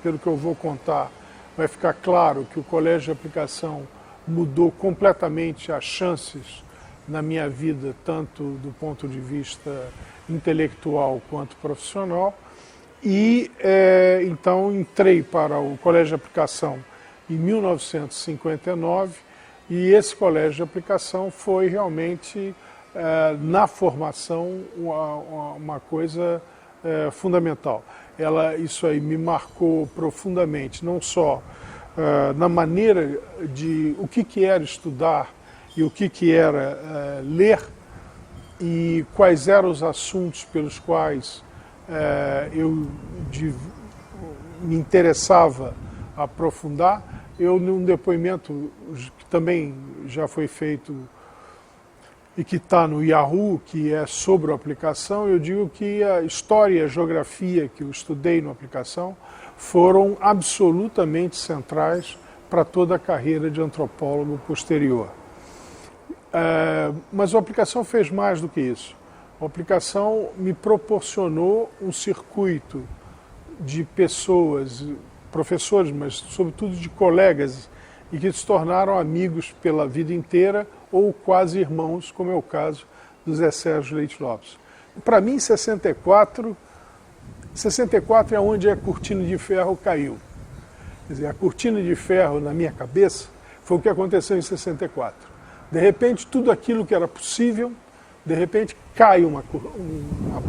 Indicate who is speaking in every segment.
Speaker 1: pelo que eu vou contar, vai ficar claro que o colégio de aplicação mudou completamente as chances na minha vida, tanto do ponto de vista intelectual quanto profissional. E então entrei para o colégio de aplicação em 1959 e esse colégio de aplicação foi realmente, na formação, uma coisa fundamental. Isso aí me marcou profundamente, não só na maneira de o que era estudar e o que era ler e quais eram os assuntos pelos quais eu me interessava aprofundar. Eu, num depoimento que também já foi feito e que está no Yahoo, que é sobre a aplicação, eu digo que a história e a geografia que eu estudei na aplicação foram absolutamente centrais para toda a carreira de antropólogo posterior. Mas a aplicação fez mais do que isso. A aplicação me proporcionou um circuito de pessoas, professores, mas sobretudo de colegas, e que se tornaram amigos pela vida inteira ou quase irmãos, como é o caso do Zé Sérgio Leite Lopes. Para mim, 64 é onde a cortina de ferro caiu. Quer dizer, a cortina de ferro na minha cabeça foi o que aconteceu em 64. De repente, tudo aquilo que era possível, de repente cai uma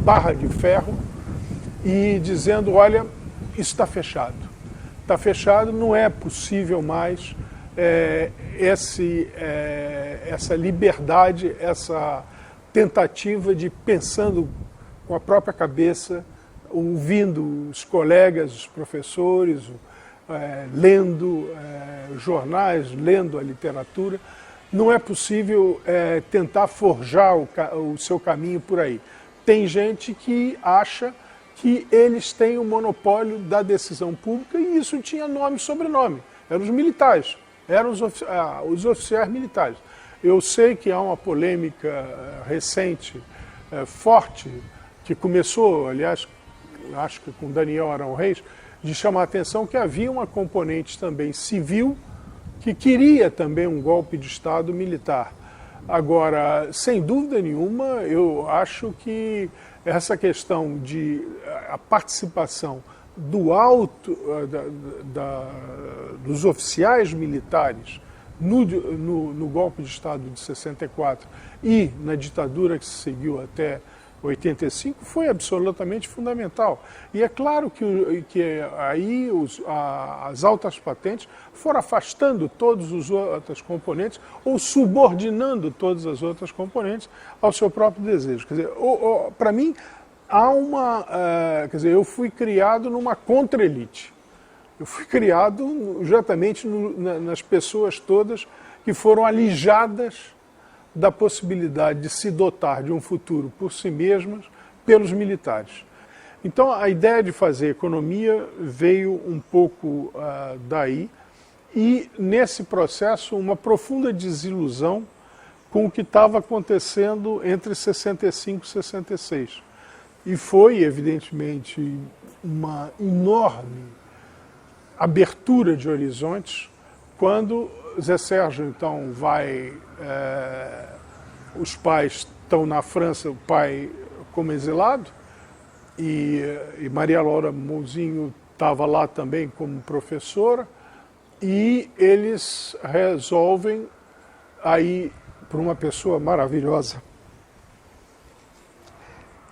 Speaker 1: barra de ferro e dizendo, olha, isso está fechado. Está fechado, não é possível mais essa liberdade, essa tentativa de pensando com a própria cabeça, ouvindo os colegas, os professores, lendo jornais, lendo a literatura. Não é possível tentar forjar o seu caminho por aí. Tem gente que acha que eles têm o monopólio da decisão pública e isso tinha nome e sobrenome. Eram os militares, eram os oficiais militares. Eu sei que há uma polêmica recente, forte, que começou, aliás, acho que com Daniel Arão Reis, de chamar a atenção que havia uma componente também civil que queria também um golpe de Estado militar. Agora, sem dúvida nenhuma, eu acho que essa questão de a participação do dos oficiais militares no golpe de Estado de 64 e na ditadura que se seguiu até 85 foi absolutamente fundamental. E é claro que aí as altas patentes foram afastando todos os outros componentes ou subordinando todas as outras componentes ao seu próprio desejo. Quer dizer, para mim, há quer dizer, eu fui criado numa contra-elite. Eu fui criado exatamente nas pessoas todas que foram alijadas da possibilidade de se dotar de um futuro por si mesmas pelos militares. Então a ideia de fazer economia veio um pouco daí e nesse processo uma profunda desilusão com o que estava acontecendo entre 65 e 66. E foi evidentemente uma enorme abertura de horizontes quando Zé Sérgio, então, vai... os pais estão na França, o pai como exilado, e Maria Laura Mouzinho estava lá também como professora, e eles resolvem, aí, por uma pessoa maravilhosa,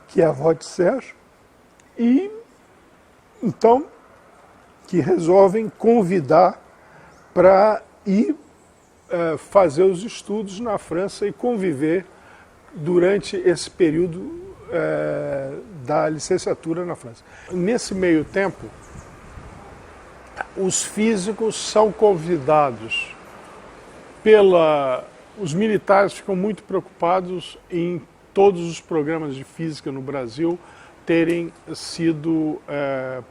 Speaker 1: que é a avó de Sérgio, e, então, que resolvem convidar para ir fazer os estudos na França e conviver durante esse período da licenciatura na França. Nesse meio tempo, os físicos são convidados os militares ficam muito preocupados em todos os programas de física no Brasil terem sido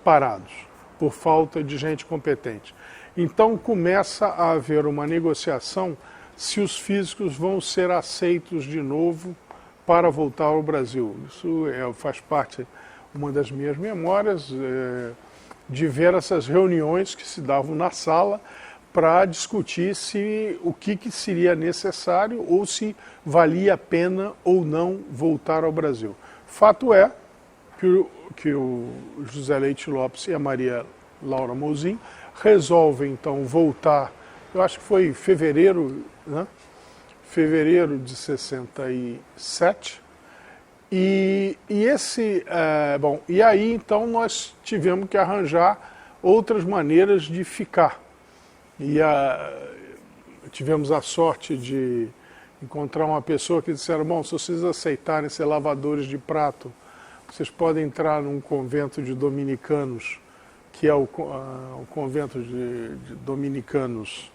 Speaker 1: parados por falta de gente competente. Então começa a haver uma negociação se os físicos vão ser aceitos de novo para voltar ao Brasil. Isso faz parte, uma das minhas memórias, de ver essas reuniões que se davam na sala para discutir o que seria necessário ou se valia a pena ou não voltar ao Brasil. Fato é que o José Leite Lopes e a Maria Laura Mouzin resolvem então voltar, eu acho que foi em fevereiro, né? Fevereiro de 67, e aí então nós tivemos que arranjar outras maneiras de ficar. Tivemos a sorte de encontrar uma pessoa que disseram, bom, se vocês aceitarem ser lavadores de prato, vocês podem entrar num convento de dominicanos, que é o convento de dominicanos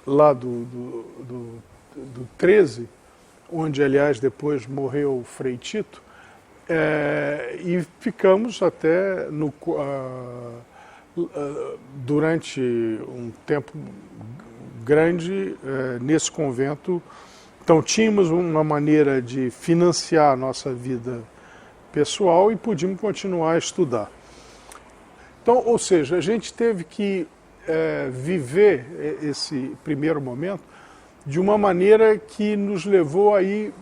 Speaker 1: lá do 13, onde, aliás, depois morreu o Frei Tito, e ficamos até durante um tempo grande nesse convento. Então tínhamos uma maneira de financiar a nossa vida pessoal e podíamos continuar a estudar. Então, ou seja, a gente teve que viver esse primeiro momento de uma maneira que nos levou a ir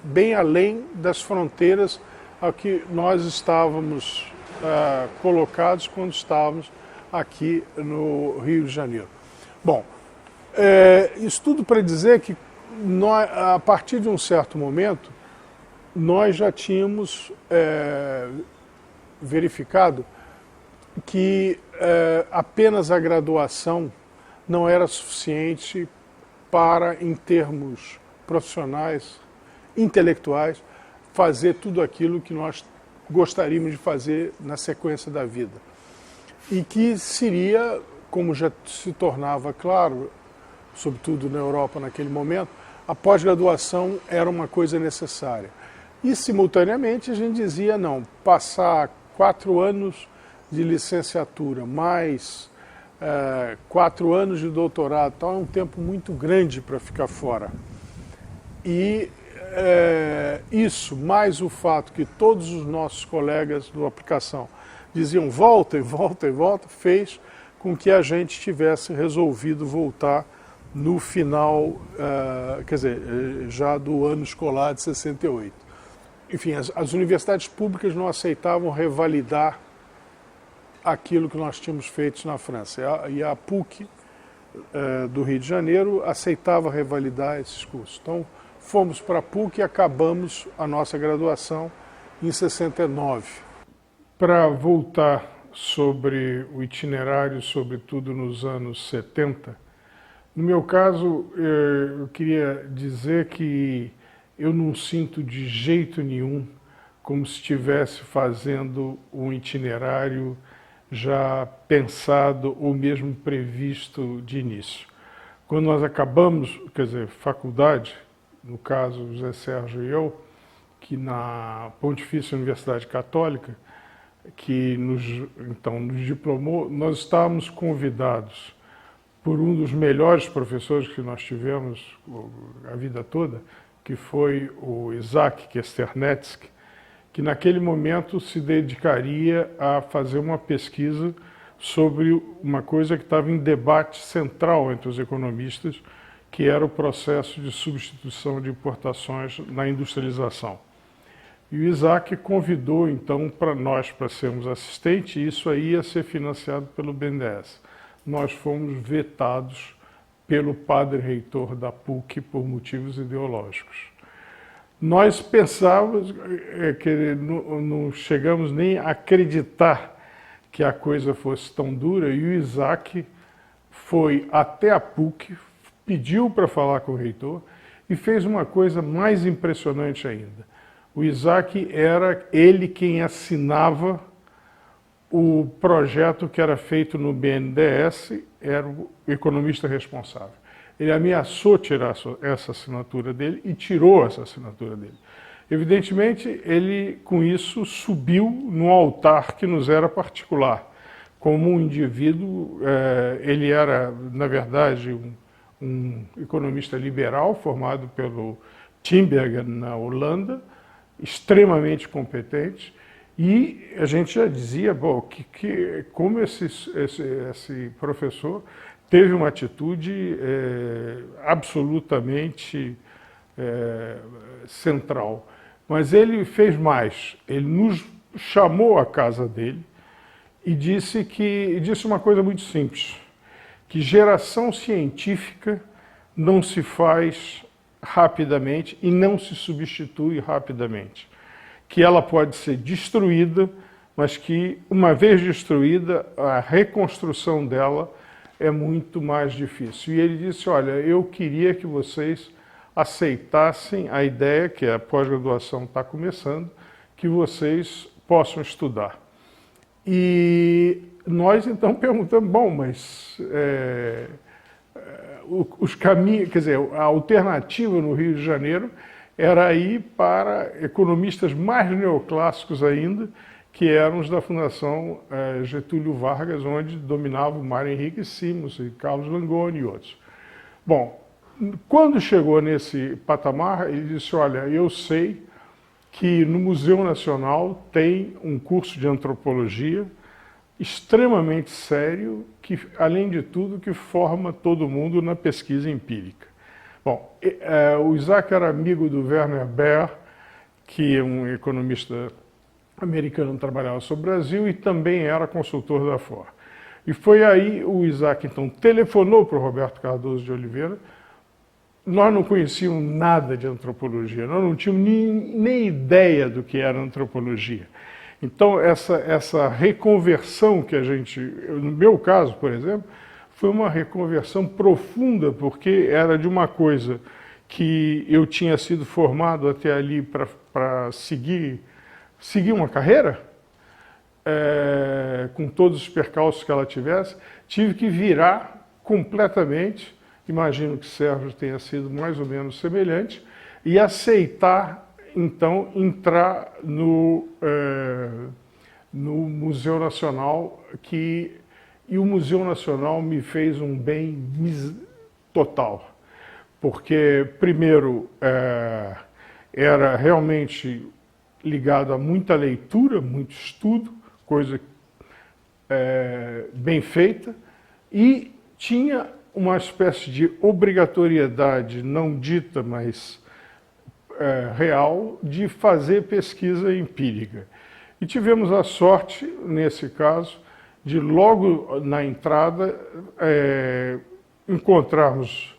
Speaker 1: bem além das fronteiras a que nós estávamos colocados quando estávamos aqui no Rio de Janeiro. Bom, isso tudo para dizer que a partir de um certo momento nós já tínhamos verificado que apenas a graduação não era suficiente para, em termos profissionais, intelectuais, fazer tudo aquilo que nós gostaríamos de fazer na sequência da vida. E que seria, como já se tornava claro, sobretudo na Europa naquele momento, a pós-graduação era uma coisa necessária. E, simultaneamente, a gente dizia, não, passar 4 anos de licenciatura, mais 4 anos de doutorado, então é um tempo muito grande para ficar fora. E isso, mais o fato que todos os nossos colegas do aplicação diziam volta e volta e volta, fez com que a gente tivesse resolvido voltar no final, quer dizer, já do ano escolar de 68. Enfim, as universidades públicas não aceitavam revalidar aquilo que nós tínhamos feito na França. E a PUC do Rio de Janeiro aceitava revalidar esses cursos. Então, fomos para a PUC e acabamos a nossa graduação em 69. Para voltar sobre o itinerário, sobretudo nos anos 70, no meu caso, eu queria dizer que eu não sinto de jeito nenhum como se estivesse fazendo um itinerário já pensado ou mesmo previsto de início. Quando nós acabamos, quer dizer, faculdade, no caso José Sérgio e eu, que na Pontifícia Universidade Católica, que nos diplomou, nós estávamos convidados por um dos melhores professores que nós tivemos a vida toda, que foi o Isaac Kesternetsky, que naquele momento se dedicaria a fazer uma pesquisa sobre uma coisa que estava em debate central entre os economistas, que era o processo de substituição de importações na industrialização. E o Isaac convidou, então, para nós para sermos assistentes, e isso aí ia ser financiado pelo BNDES. Nós fomos vetados pelo padre reitor da PUC por motivos ideológicos. Nós pensávamos que não chegamos nem a acreditar que a coisa fosse tão dura, e o Isaac foi até a PUC, pediu para falar com o reitor e fez uma coisa mais impressionante ainda. O Isaac era ele quem assinava o projeto que era feito no BNDES, era o economista responsável. Ele ameaçou tirar essa assinatura dele e tirou essa assinatura dele. Evidentemente, ele, com isso, subiu no altar que nos era particular. Como um indivíduo, ele era, na verdade, um economista liberal, formado pelo Tinbergen, na Holanda, extremamente competente, E a gente já dizia, bom, como esse professor teve uma atitude absolutamente central. Mas ele fez mais, ele nos chamou à casa dele e disse uma coisa muito simples, que geração científica não se faz rapidamente e não se substitui rapidamente. Que ela pode ser destruída, mas que, uma vez destruída, a reconstrução dela é muito mais difícil. E ele disse, olha, eu queria que vocês aceitassem a ideia, que a pós-graduação está começando, que vocês possam estudar. E nós, então, perguntamos, bom, mas os caminhos, quer dizer, a alternativa no Rio de Janeiro era ir para economistas mais neoclássicos ainda, que eram os da Fundação Getúlio Vargas, onde dominava o Mário Henrique Simons e Carlos Langoni e outros. Bom, quando chegou nesse patamar, ele disse, olha, eu sei que no Museu Nacional tem um curso de antropologia extremamente sério, que, além de tudo, que forma todo mundo na pesquisa empírica. Bom, o Isaac era amigo do Werner Baer, que é um economista americano que trabalhava sobre o Brasil e também era consultor da FOR. E foi aí o Isaac, então, telefonou para o Roberto Cardoso de Oliveira. Nós não conhecíamos nada de antropologia, nós não tínhamos nem ideia do que era antropologia. Então, essa reconversão que a gente, no meu caso, por exemplo, foi uma reconversão profunda, porque era de uma coisa que eu tinha sido formado até ali para seguir uma carreira, com todos os percalços que ela tivesse, tive que virar completamente, imagino que Sérgio tenha sido mais ou menos semelhante, e aceitar, então, entrar no Museu Nacional, e o Museu Nacional me fez um bem total, porque, primeiro, era realmente ligado a muita leitura, muito estudo, coisa bem feita, e tinha uma espécie de obrigatoriedade não dita, mas real, de fazer pesquisa empírica. E tivemos a sorte, nesse caso, de logo na entrada encontrarmos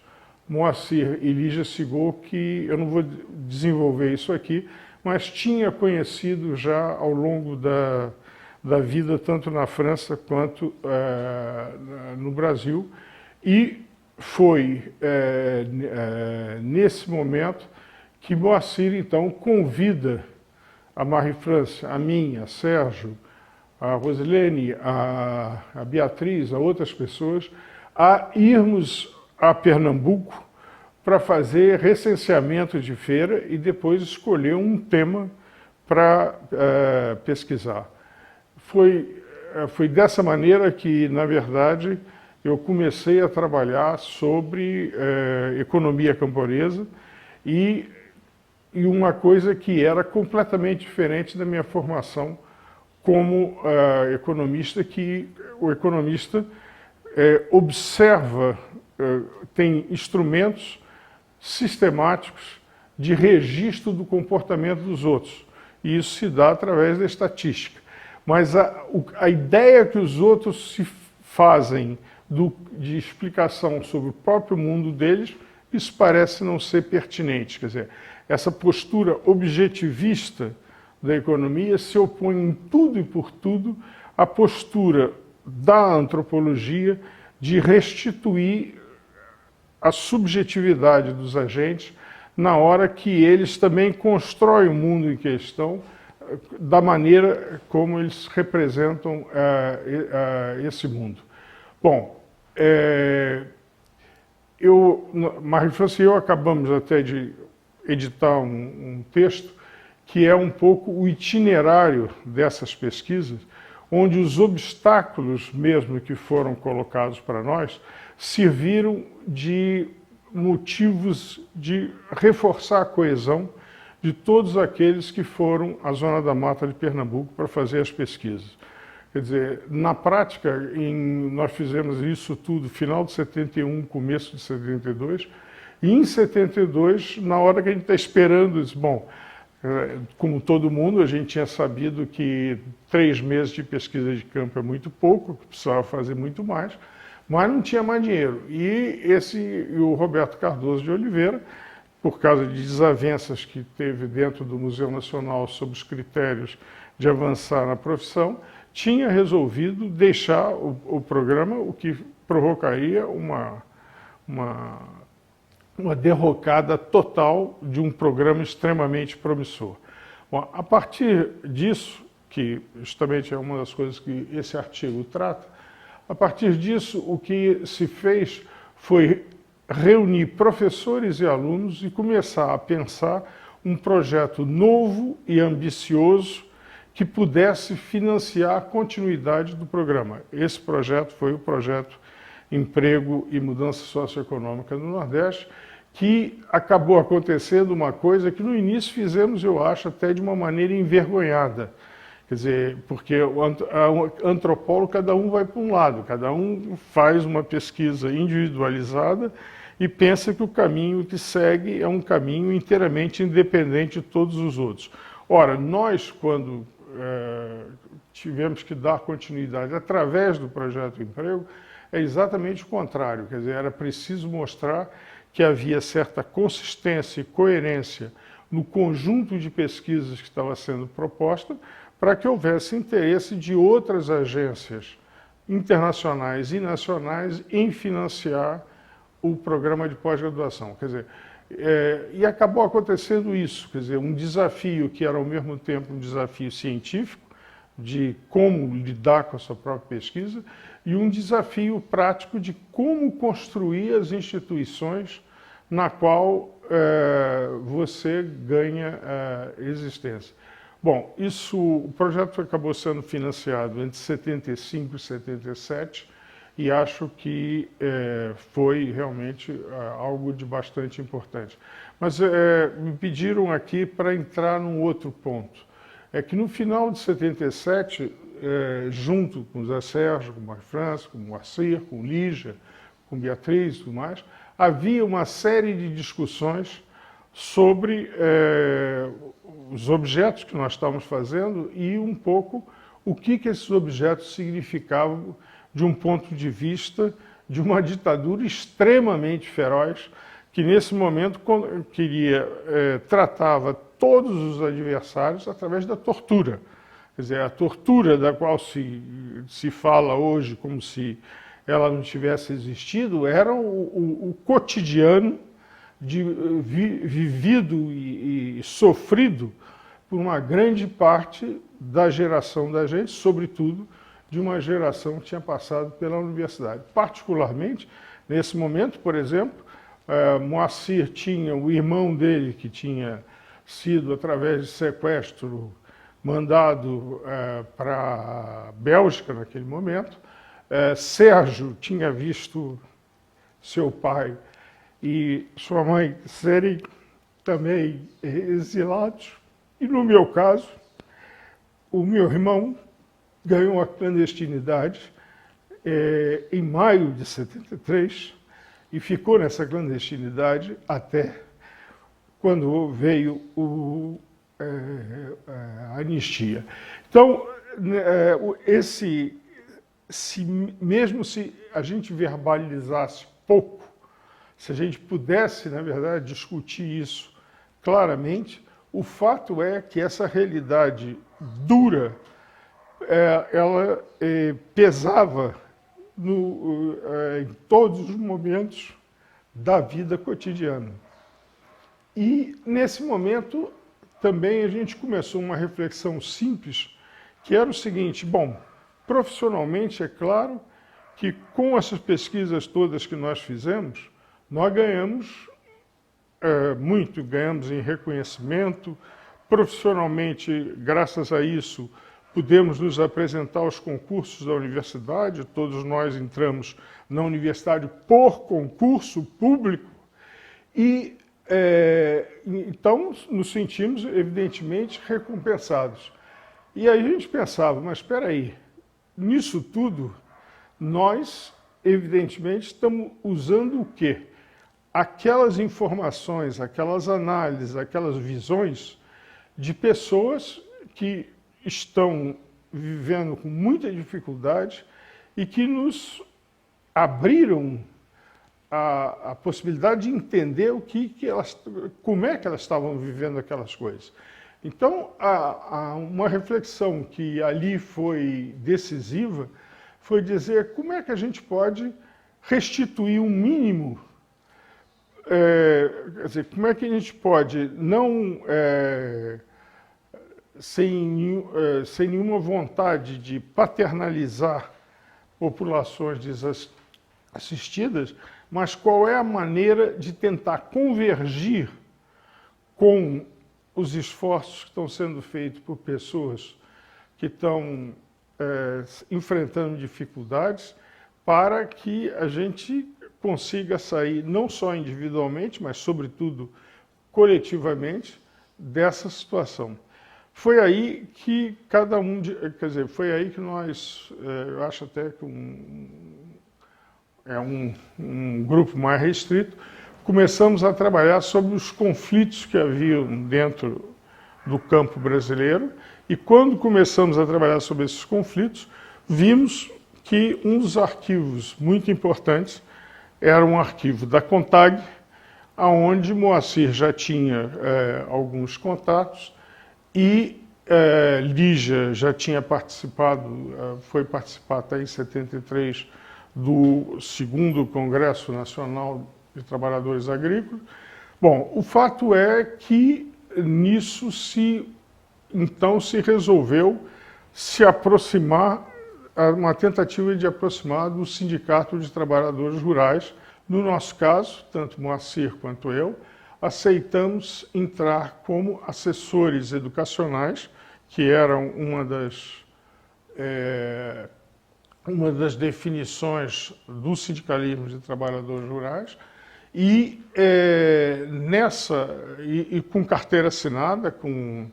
Speaker 1: Moacir e Lígia Sigol, que eu não vou desenvolver isso aqui, mas tinha conhecido já ao longo da vida, tanto na França quanto no Brasil, e foi nesse momento que Moacir, então, convida a Marie-France, a mim, a Sérgio, a Rosilene, a Beatriz, a outras pessoas, a irmos a Pernambuco para fazer recenseamento de feira e depois escolher um tema para pesquisar. Foi dessa maneira que, na verdade, eu comecei a trabalhar sobre economia camponesa e uma coisa que era completamente diferente da minha formação como economista, que o economista observa, tem instrumentos sistemáticos de registro do comportamento dos outros. E isso se dá através da estatística. Mas a ideia que os outros se fazem de explicação sobre o próprio mundo deles, isso parece não ser pertinente. Quer dizer, essa postura objetivista da economia se opõe em tudo e por tudo à postura da antropologia de restituir a subjetividade dos agentes na hora que eles também constroem o mundo em questão da maneira como eles representam esse mundo. Bom, Marie-France e eu acabamos até de editar um texto que é um pouco o itinerário dessas pesquisas, onde os obstáculos mesmo que foram colocados para nós serviram de motivos de reforçar a coesão, de todos aqueles que foram à Zona da Mata de Pernambuco para fazer as pesquisas. Quer dizer, na prática, nós fizemos isso tudo final de 71, começo de 72, e em 72, na hora que a gente está esperando, bom, como todo mundo, a gente tinha sabido que 3 meses de pesquisa de campo é muito pouco, que precisava fazer muito mais, mas não tinha mais dinheiro. E o Roberto Cardoso de Oliveira, por causa de desavenças que teve dentro do Museu Nacional sobre os critérios de avançar na profissão, tinha resolvido deixar o programa, o que provocaria uma derrocada total de um programa extremamente promissor. Bom, a partir disso, que justamente é uma das coisas que esse artigo trata, a partir disso o que se fez foi reunir professores e alunos e começar a pensar um projeto novo e ambicioso que pudesse financiar a continuidade do programa. Esse projeto foi o projeto Emprego e Mudança Socioeconômica no Nordeste, que acabou acontecendo uma coisa que no início fizemos, eu acho, até de uma maneira envergonhada. Quer dizer, porque o antropólogo, cada um vai para um lado, cada um faz uma pesquisa individualizada e pensa que o caminho que segue é um caminho inteiramente independente de todos os outros. Ora, nós, quando tivemos que dar continuidade através do projeto Emprego, é exatamente o contrário. Quer dizer, era preciso mostrar que havia certa consistência e coerência no conjunto de pesquisas que estava sendo proposta para que houvesse interesse de outras agências internacionais e nacionais em financiar o programa de pós-graduação. Quer dizer, e acabou acontecendo isso, quer dizer, um desafio que era ao mesmo tempo um desafio científico, de como lidar com a sua própria pesquisa, e um desafio prático de como construir as instituições na qual você ganha existência. Bom, o projeto acabou sendo financiado entre 75 e 77, e acho que foi realmente algo de bastante importante. Mas me pediram aqui para entrar num outro ponto. É que no final de 77, junto com o Zé Sérgio, com o Mário França, com o Moacir, com o Lígia, com Beatriz e tudo mais, havia uma série de discussões sobre os objetos que nós estávamos fazendo e um pouco o que esses objetos significavam de um ponto de vista de uma ditadura extremamente feroz, que nesse momento tratava todos os adversários através da tortura. Quer dizer, a tortura da qual se fala hoje como se ela não tivesse existido era o cotidiano vivido e sofrido por uma grande parte da geração da gente, sobretudo de uma geração que tinha passado pela universidade. Particularmente, nesse momento, por exemplo, Moacir tinha o irmão dele que tinha sido, através de sequestro, mandado para a Bélgica naquele momento. Sérgio tinha visto seu pai e sua mãe serem também exilados. E no meu caso, o meu irmão ganhou a clandestinidade em maio de 73 e ficou nessa clandestinidade até quando veio a anistia. Então, mesmo se a gente verbalizasse pouco, se a gente pudesse, na verdade, discutir isso claramente, o fato é que essa realidade dura, ela pesava em todos os momentos da vida cotidiana. E, nesse momento, também a gente começou uma reflexão simples, que era o seguinte: bom, profissionalmente, é claro que com essas pesquisas todas que nós fizemos, nós ganhamos muito, ganhamos em reconhecimento. Profissionalmente, graças a isso, pudemos nos apresentar aos concursos da universidade. Todos nós entramos na universidade por concurso público. E, então, Então, nos sentimos, evidentemente, recompensados. E aí a gente pensava, mas espera aí, nisso tudo, nós, evidentemente, estamos usando o quê? Aquelas informações, aquelas análises, aquelas visões de pessoas que estão vivendo com muita dificuldade e que nos abriram a possibilidade de entender como é que elas estavam vivendo aquelas coisas. Então, uma reflexão que ali foi decisiva foi dizer como é que a gente pode restituir um mínimo, quer dizer, como é que a gente pode, não sem nenhuma vontade de paternalizar populações desassistidas, mas qual é a maneira de tentar convergir com os esforços que estão sendo feitos por pessoas que estão enfrentando dificuldades, para que a gente consiga sair, não só individualmente, mas, sobretudo, coletivamente, dessa situação. Foi aí que cada um, quer dizer, foi aí que nós, eu acho até que um grupo mais restrito, começamos a trabalhar sobre os conflitos que haviam dentro do campo brasileiro, e quando começamos a trabalhar sobre esses conflitos, vimos que um dos arquivos muito importantes era um arquivo da CONTAG, onde Moacir já tinha alguns contatos e Lígia já tinha participado, foi participar até em 73 do 2º Congresso Nacional de Trabalhadores Agrícolas. Bom, o fato é que nisso então se resolveu se aproximar, uma tentativa de aproximar do Sindicato de Trabalhadores Rurais. No nosso caso, tanto Moacir quanto eu, aceitamos entrar como assessores educacionais, que eram uma das definições do sindicalismo de trabalhadores rurais, e com carteira assinada, com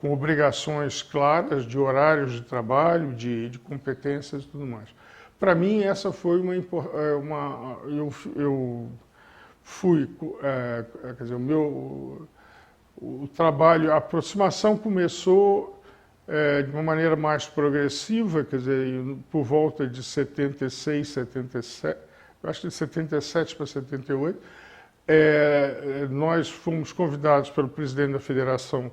Speaker 1: obrigações claras de horários de trabalho, de competências e tudo mais. Para mim, essa foi quer dizer, o trabalho, a aproximação começou de uma maneira mais progressiva, quer dizer, por volta de 76, 77, eu acho que de 77 para 78, nós fomos convidados pelo presidente da Federação,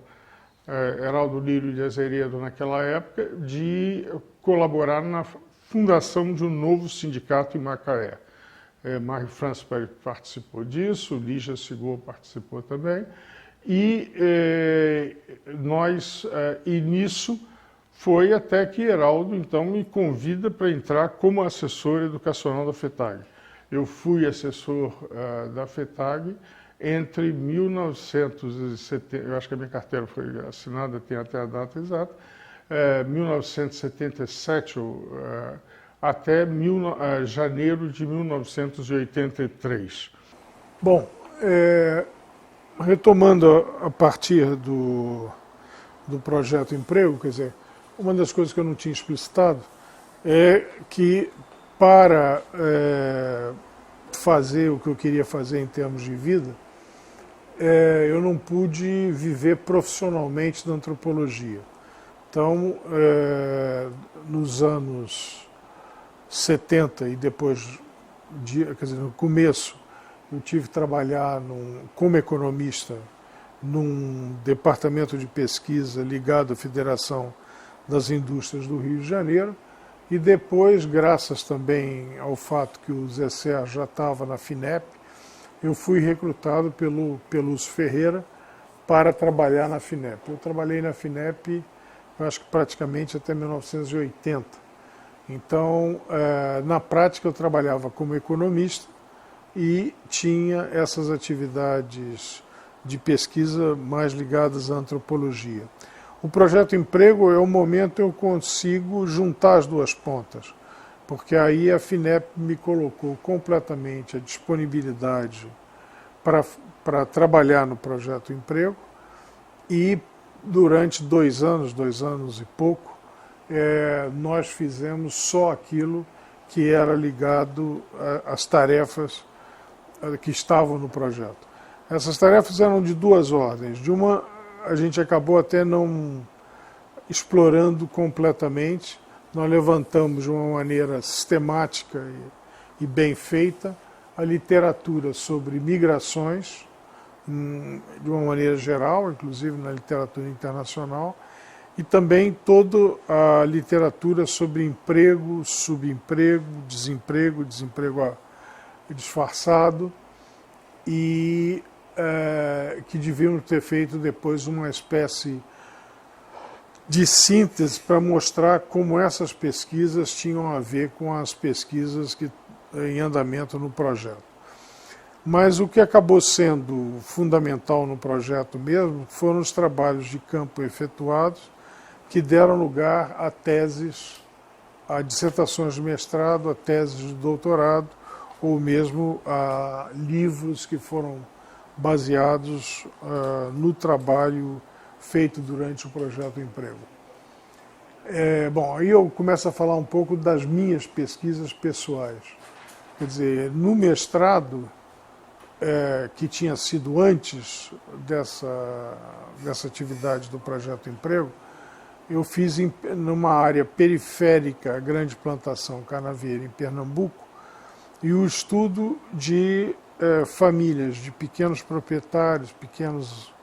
Speaker 1: Heraldo Lírio de Azeredo, naquela época, de colaborar na fundação de um novo sindicato em Macaé. Mário França participou disso, Lígia Sigor participou também, e nisso foi até que Heraldo, então, me convida para entrar como assessor educacional da FETAG. Eu fui assessor da FETAG entre 1970, eu acho que a minha carteira foi assinada, tem até a data exata, 1977 até janeiro de 1983. Bom, retomando a partir do projeto Emprego, quer dizer, uma das coisas que eu não tinha explicitado é que para fazer o que eu queria fazer em termos de vida, eu não pude viver profissionalmente da antropologia. Então, nos anos 70 e depois, quer dizer, no começo, eu tive que trabalhar como economista num departamento de pesquisa ligado à Federação das Indústrias do Rio de Janeiro, e depois, graças também ao fato que o Zé Sérgio já estava na FINEP, eu fui recrutado pelo Lúcio Ferreira para trabalhar na FINEP. Eu trabalhei na FINEP, eu acho que praticamente até 1980. Então, na prática, eu trabalhava como economista e tinha essas atividades de pesquisa mais ligadas à antropologia. O projeto Emprego é o momento em que eu consigo juntar as duas pontas, porque aí a FINEP me colocou completamente a disponibilidade para trabalhar no Projeto Emprego e durante 2 anos e pouco, nós fizemos só aquilo que era ligado às tarefas que estavam no projeto. Essas tarefas eram de 2 ordens. De uma, a gente acabou até não explorando completamente. Nós levantamos de uma maneira sistemática e bem feita a literatura sobre migrações, de uma maneira geral, inclusive na literatura internacional, e também toda a literatura sobre emprego, subemprego, desemprego disfarçado, e que deviam ter feito depois uma espécie de síntese para mostrar como essas pesquisas tinham a ver com as pesquisas que em andamento no projeto. Mas o que acabou sendo fundamental no projeto mesmo foram os trabalhos de campo efetuados que deram lugar a teses, a dissertações de mestrado, a teses de doutorado, ou mesmo a livros que foram baseados no trabalho feito durante o Projeto Emprego. Bom, aí eu começo a falar um pouco das minhas pesquisas pessoais. Quer dizer, no mestrado, que tinha sido antes dessa atividade do Projeto Emprego, eu fiz numa área periférica, a Grande Plantação Canavieira, em Pernambuco, e o estudo de famílias, de pequenos proprietários, pequenos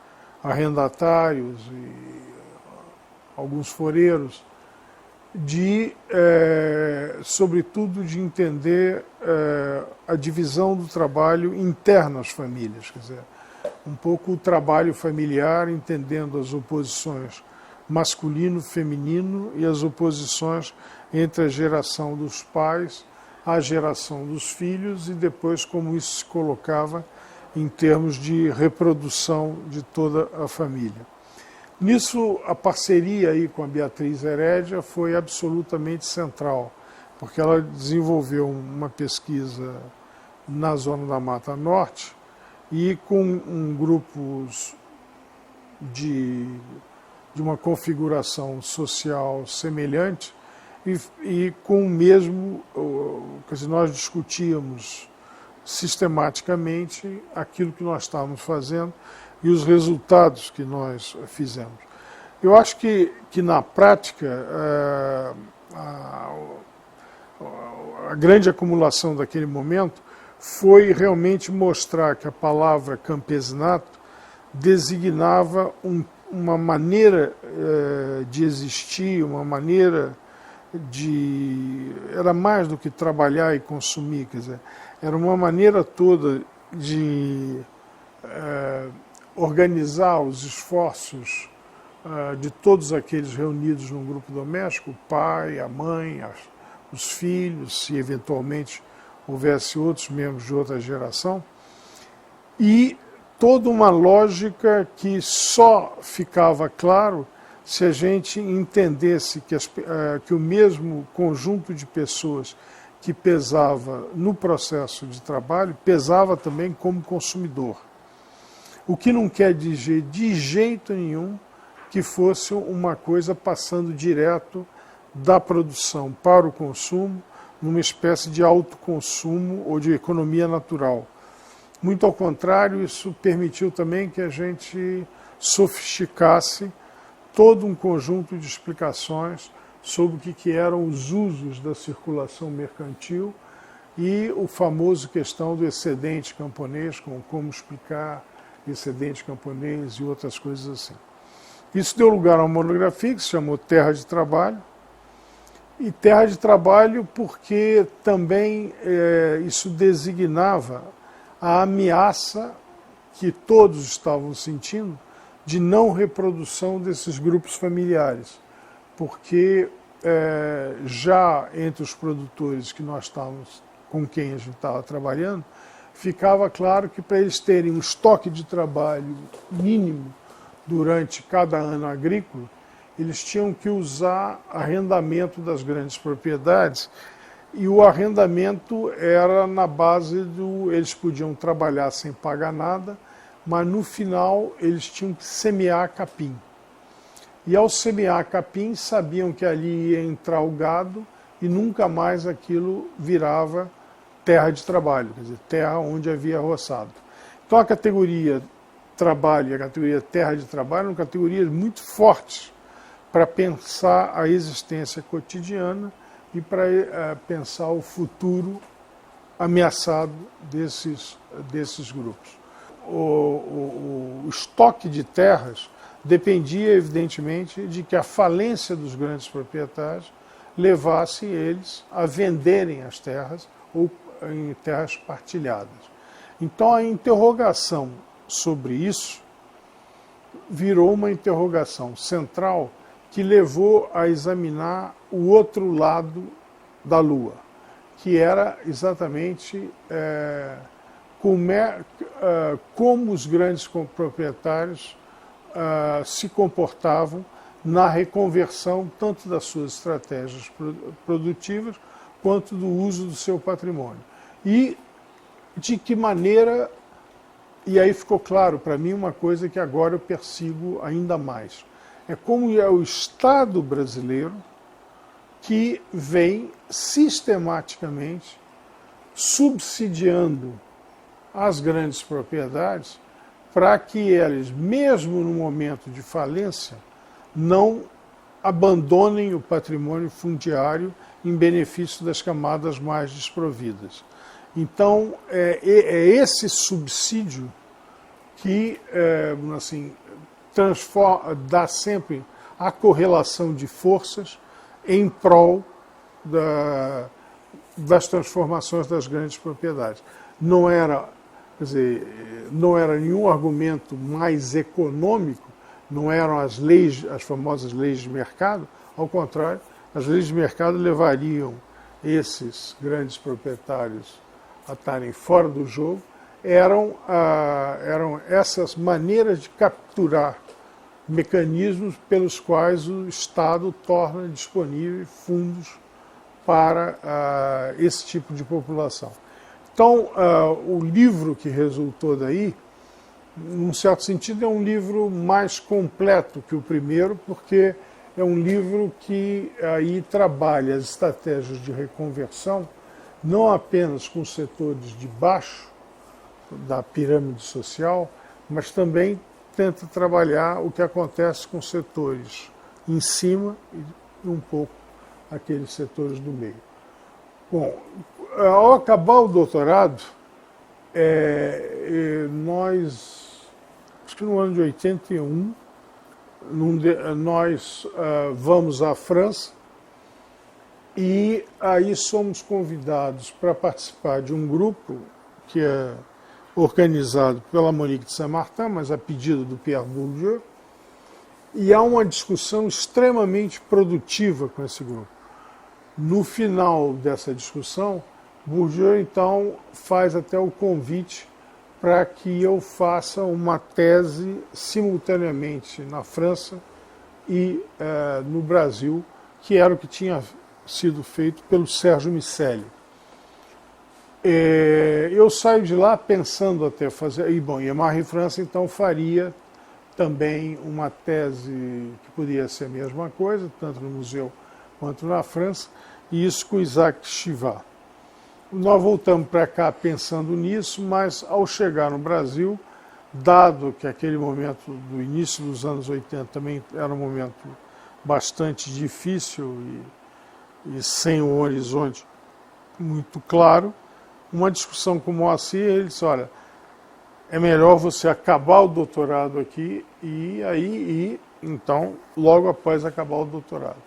Speaker 1: arrendatários e alguns foreiros, sobretudo de entender a divisão do trabalho interno às famílias, quer dizer, um pouco o trabalho familiar, entendendo as oposições masculino, feminino e as oposições entre a geração dos pais, a geração dos filhos e depois como isso se colocava em termos de reprodução de toda a família. Nisso, a parceria aí com a Beatriz Herédia foi absolutamente central, porque ela desenvolveu uma pesquisa na Zona da Mata Norte e com grupos de uma configuração social semelhante e com o mesmo, quer dizer, nós discutíamos sistematicamente aquilo que nós estávamos fazendo e os resultados que nós fizemos. Eu acho que na prática, a grande acumulação daquele momento foi realmente mostrar que a palavra campesinato designava uma maneira de existir, uma maneira era mais do que trabalhar e consumir, quer dizer, era uma maneira toda de organizar os esforços de todos aqueles reunidos num grupo doméstico, o pai, a mãe, os filhos, se eventualmente houvesse outros membros de outra geração, e toda uma lógica que só ficava claro se a gente entendesse que o mesmo conjunto de pessoas que pesava no processo de trabalho, pesava também como consumidor. O que não quer dizer de jeito nenhum que fosse uma coisa passando direto da produção para o consumo, numa espécie de autoconsumo ou de economia natural. Muito ao contrário, isso permitiu também que a gente sofisticasse todo um conjunto de explicações sobre o que eram os usos da circulação mercantil e o famoso questão do excedente camponês, como explicar excedente camponês e outras coisas assim. Isso deu lugar a uma monografia que se chamou Terra de Trabalho, e Terra de Trabalho porque também isso designava a ameaça que todos estavam sentindo de não reprodução desses grupos familiares, porque já entre os produtores que nós estávamos, com quem a gente estava trabalhando, ficava claro que para eles terem um estoque de trabalho mínimo durante cada ano agrícola, eles tinham que usar arrendamento das grandes propriedades, e o arrendamento era na base eles podiam trabalhar sem pagar nada, mas no final eles tinham que semear capim. E ao semear capim, sabiam que ali ia entrar o gado e nunca mais aquilo virava terra de trabalho, quer dizer, terra onde havia roçado. Então a categoria trabalho e a categoria terra de trabalho eram categorias muito fortes para pensar a existência cotidiana e para pensar o futuro ameaçado desses grupos. O estoque de terras dependia, evidentemente, de que a falência dos grandes proprietários levasse eles a venderem as terras ou em terras partilhadas. Então a interrogação sobre isso virou uma interrogação central que levou a examinar o outro lado da Lua, que era exatamente como os grandes proprietários se comportavam na reconversão tanto das suas estratégias produtivas quanto do uso do seu patrimônio. E de que maneira, e aí ficou claro para mim uma coisa que agora eu persigo ainda mais, é como é o Estado brasileiro que vem sistematicamente subsidiando as grandes propriedades para que elas, mesmo no momento de falência, não abandonem o patrimônio fundiário em benefício das camadas mais desprovidas. Então, é esse subsídio que assim, dá sempre a correlação de forças em prol das transformações das grandes propriedades. Não era, quer dizer, não era nenhum argumento mais econômico, não eram as famosas leis de mercado, ao contrário, as leis de mercado levariam esses grandes proprietários a estarem fora do jogo, eram essas maneiras de capturar mecanismos pelos quais o Estado torna disponível fundos para esse tipo de população. Então, o livro que resultou daí, num certo sentido, é um livro mais completo que o primeiro, porque é um livro que aí trabalha as estratégias de reconversão, não apenas com os setores de baixo da pirâmide social, mas também tenta trabalhar o que acontece com os setores em cima e um pouco aqueles setores do meio. Bom, ao acabar o doutorado, nós, acho que no ano de 81, nós vamos à França e aí somos convidados para participar de um grupo que é organizado pela Monique de Saint-Martin, mas a pedido do Pierre Bourdieu, e há uma discussão extremamente produtiva com esse grupo. No final dessa discussão, Bourdieu, então, faz até o convite para que eu faça uma tese simultaneamente na França e no Brasil, que era o que tinha sido feito pelo Sérgio Miceli. Eu saio de lá pensando até fazer... E, bom, Marie França, então, faria também uma tese que podia ser a mesma coisa, tanto no museu quanto na França, e isso com Isaac Chivat. Nós voltamos para cá pensando nisso, mas ao chegar no Brasil, dado que aquele momento do início dos anos 80 também era um momento bastante difícil e sem um horizonte muito claro, uma discussão com o Moacir, ele disse, olha, é melhor você acabar o doutorado aqui e então, logo após acabar o doutorado.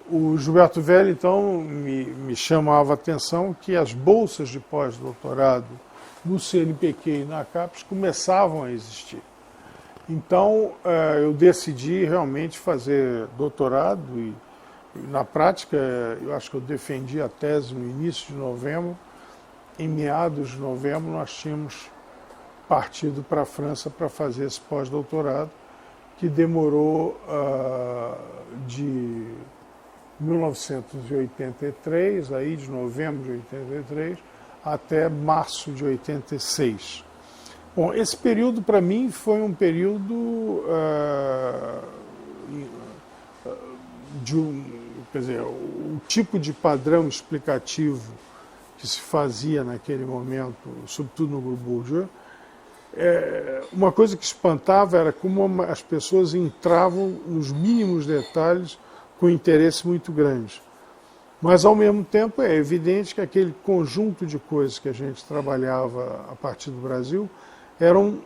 Speaker 1: O Gilberto Velho, então, me chamava a atenção que as bolsas de pós-doutorado no CNPq e na CAPES começavam a existir. Então, eu decidi realmente fazer doutorado e, na prática, eu acho que eu defendi a tese no início de novembro. Em meados de novembro, nós tínhamos partido para a França para fazer esse pós-doutorado, que demorou de 1983, aí de novembro de 83, até março de 86. Bom, esse período para mim foi um período de quer dizer, o tipo de padrão explicativo que se fazia naquele momento, sobretudo no Grupo Bourdieu, uma coisa que espantava era como as pessoas entravam nos mínimos detalhes com interesse muito grande. Mas, ao mesmo tempo, é evidente que aquele conjunto de coisas que a gente trabalhava a partir do Brasil eram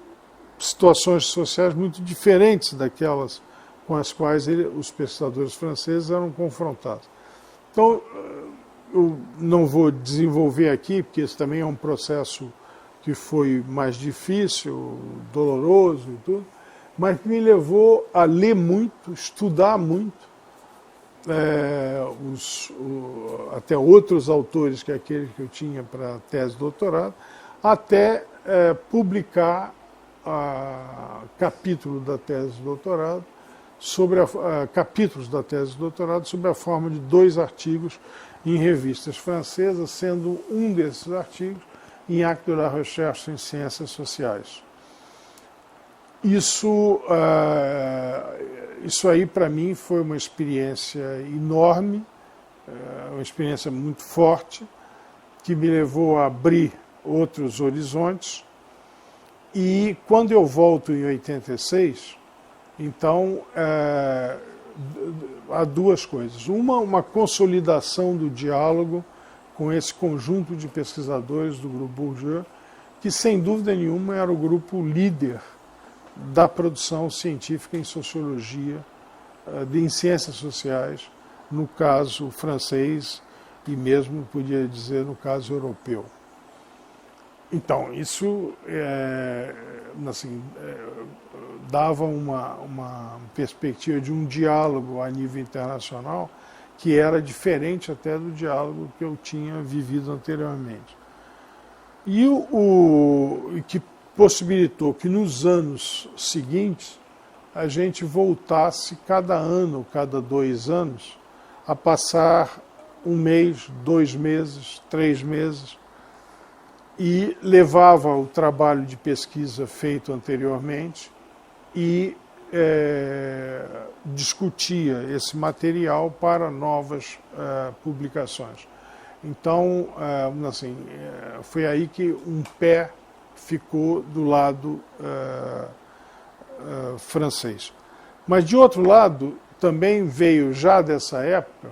Speaker 1: situações sociais muito diferentes daquelas com as quais os pesquisadores franceses eram confrontados. Então, eu não vou desenvolver aqui, porque esse também é um processo que foi mais difícil, doloroso e tudo, mas que me levou a ler muito, estudar muito, até outros autores que aqueles que eu tinha para a tese de doutorado, até publicar capítulo da tese de doutorado, capítulos da tese de doutorado sobre a forma de 2 artigos em revistas francesas, sendo um desses artigos em Actes de la Recherche em Ciências Sociais. Isso aí para mim foi uma experiência enorme, uma experiência muito forte, que me levou a abrir outros horizontes. E quando eu volto em 86, então há 2 coisas. Uma consolidação do diálogo com esse conjunto de pesquisadores do Grupo Bourdieu, que sem dúvida nenhuma era o grupo líder da produção científica em sociologia, em ciências sociais, no caso francês e mesmo, podia dizer, no caso europeu. Então, isso dava uma perspectiva de um diálogo a nível internacional que era diferente até do diálogo que eu tinha vivido anteriormente. E que possibilitou que nos anos seguintes a gente voltasse cada ano, cada 2 anos, a passar 1 mês, 2 meses, 3 meses, e levava o trabalho de pesquisa feito anteriormente e discutia esse material para novas publicações. Então, foi aí que um pé ficou do lado francês. Mas, de outro lado, também veio já dessa época,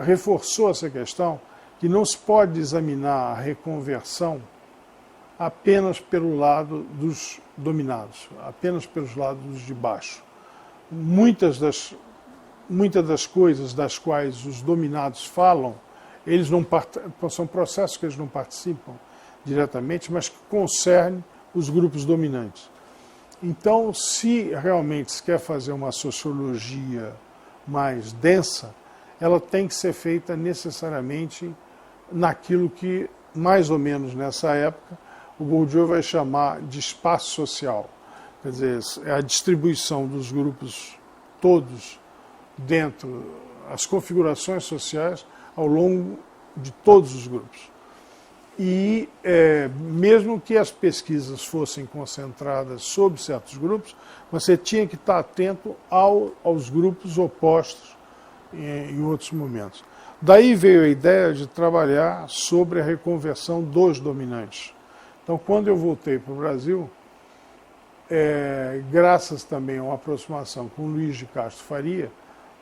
Speaker 1: reforçou essa questão que não se pode examinar a reconversão apenas pelo lado dos dominados, apenas pelos lados de baixo. Muitas das coisas das quais os dominados falam, eles não são processos que eles não participam diretamente, mas que concernem os grupos dominantes. Então, se realmente se quer fazer uma sociologia mais densa, ela tem que ser feita necessariamente naquilo que, mais ou menos nessa época, o Bourdieu vai chamar de espaço social. Quer dizer, é a distribuição dos grupos todos dentro, as configurações sociais ao longo de todos os grupos. E mesmo que as pesquisas fossem concentradas sobre certos grupos, você tinha que estar atento aos grupos opostos em outros momentos. Daí veio a ideia de trabalhar sobre a reconversão dos dominantes. Então, quando eu voltei para o Brasil, graças também a uma aproximação com Luiz de Castro Faria,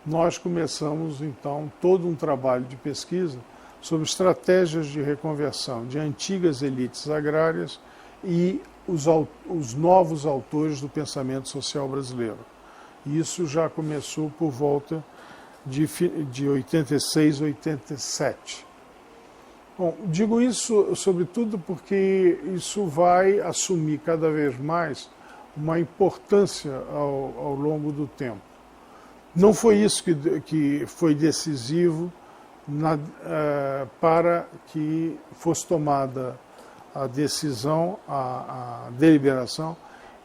Speaker 1: nós começamos, então, todo um trabalho de pesquisa sobre estratégias de reconversão de antigas elites agrárias e os novos autores do pensamento social brasileiro. E isso já começou por volta de 86, 87. Bom, digo isso sobretudo porque isso vai assumir cada vez mais uma importância ao longo do tempo. Não foi isso que foi decisivo para que fosse tomada a decisão, a deliberação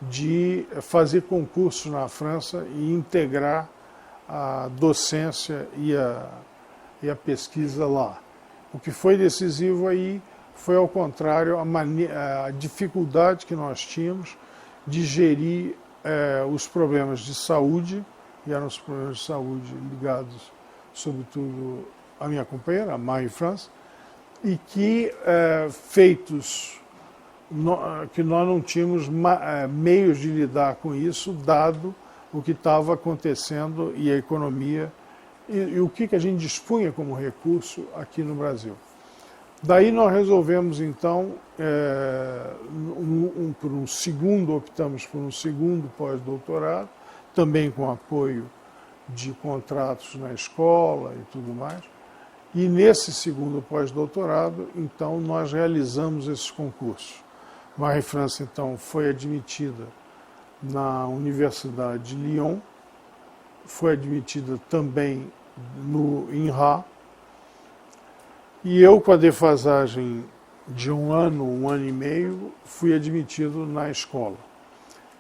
Speaker 1: de fazer concursos na França e integrar a docência e a pesquisa lá. O que foi decisivo aí foi, ao contrário, a dificuldade que nós tínhamos de gerir os problemas de saúde, e eram os problemas de saúde ligados, sobretudo, à minha companheira, a Marie-France, e que que nós não tínhamos meios de lidar com isso, dado o que estava acontecendo e a economia, e o que a gente dispunha como recurso aqui no Brasil. Daí nós resolvemos, então, optamos por um segundo pós-doutorado, também com apoio de contratos na escola e tudo mais. E nesse segundo pós-doutorado, então, nós realizamos esses concursos. Marie-France, então, foi admitida na Universidade de Lyon, foi admitida também no INRA, e eu, com a defasagem de um ano e meio, fui admitido na escola.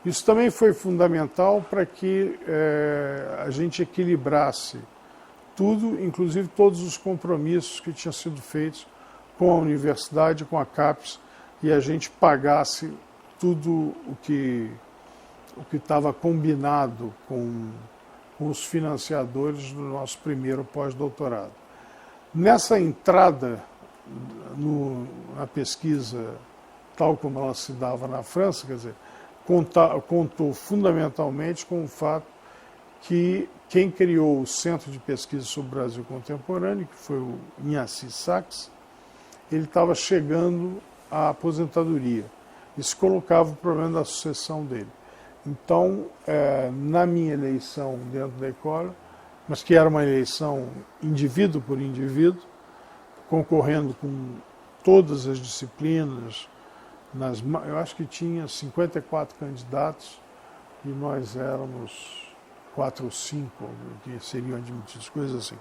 Speaker 1: Isso também foi fundamental para que a gente equilibrasse tudo, inclusive todos os compromissos que tinham sido feitos com a universidade, com a CAPES, e a gente pagasse tudo o que estava combinado com os financiadores do nosso primeiro pós-doutorado. Nessa entrada na pesquisa, tal como ela se dava na França, quer dizer, contou fundamentalmente com o fato que quem criou o Centro de Pesquisa sobre o Brasil Contemporâneo, que foi o Ignacy Sachs, ele estava chegando à aposentadoria. Isso colocava o problema da sucessão dele. Então, na minha eleição dentro da escola, mas que era uma eleição indivíduo por indivíduo, concorrendo com todas as disciplinas, eu acho que tinha 54 candidatos e nós éramos 4 ou 5 que seriam admitidos, coisas assim.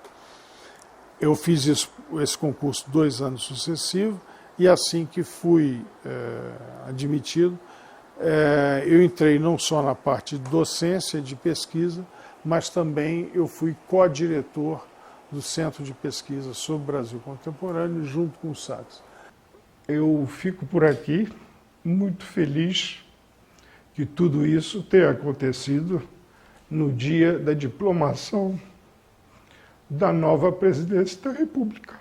Speaker 1: Eu fiz esse concurso 2 anos sucessivos e assim que fui admitido, eu entrei não só na parte de docência, de pesquisa, mas também eu fui co-diretor do Centro de Pesquisa sobre o Brasil Contemporâneo, junto com o Sachs. Eu fico por aqui muito feliz que tudo isso tenha acontecido no dia da diplomação da nova presidência da República.